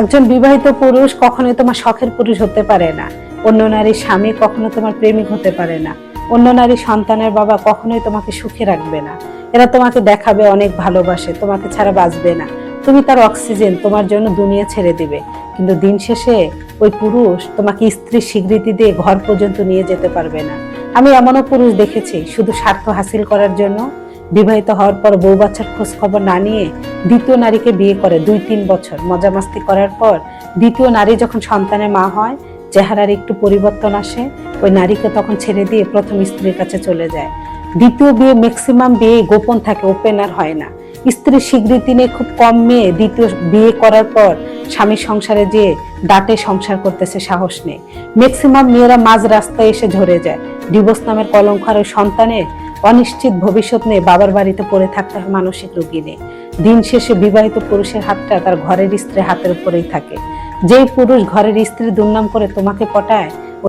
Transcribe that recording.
একজন বিবাহিত পুরুষ কখনোই তোমার শখের পুরুষ হতে পারে না। অন্য নারীর স্বামী কখনো তোমার প্রেমিক হতে পারে না। অন্য নারী সন্তানের বাবা কখনোই তোমাকে সুখে রাখবে না। এরা তোমাকে দেখাবে অনেক ভালোবাসে, তোমাকে ছাড়া বাঁচবে না, তুমি তার অক্সিজেন, তোমার জন্য দুনিয়া ছেড়ে দিবে। কিন্তু দিন শেষে ওই পুরুষ তোমাকে স্ত্রীর স্বীকৃতি দিয়ে ঘর পর্যন্ত নিয়ে যেতে পারবে না। আমি এমনও পুরুষ দেখেছি শুধু স্বার্থ হাসিল করার জন্য বিবাহিত হওয়ার পর বউ বাচ্চার খোঁজ খবর না নিয়ে দ্বিতীয় নারীকে বিয়ে করে 2-3 বছর মজা মাস্তি করার পর দ্বিতীয় নারী যখন সন্তানের মা হয়, চেহারার একটু পরিবর্তন আসে, ওই নারীকে তখন ছেড়ে দিয়ে প্রথম স্ত্রীর কাছে চলে যায়। দ্বিতীয় বিয়ে ম্যাক্সিমাম বিয়ে গোপন থাকে, ওপেন আর হয় না। স্ত্রীর স্বীকৃতি নিয়ে খুব কম মেয়ে দ্বিতীয় বিয়ে করার পর স্বামীর সংসারে যেয়ে দাঁতে সংসার করতেছে সাহস নেই। ম্যাক্সিমাম মেয়েরা মাঝ রাস্তায় এসে ঝরে যায়। ডিভোর্স নামের কলঙ্ক আর ওই সন্তানের অনিশ্চিত ভবিষ্যৎ নিয়ে বাবার বাড়িতে পড়ে থাকতে হয় মানসিক রোগী নিয়ে। দিন শেষে বিবাহিত পুরুষের হাতটা তার ঘরের স্ত্রীর হাতের উপরেই থাকে। যেই পুরুষ ঘরের স্ত্রী দুর্নাম করে তোমাকে পটায়,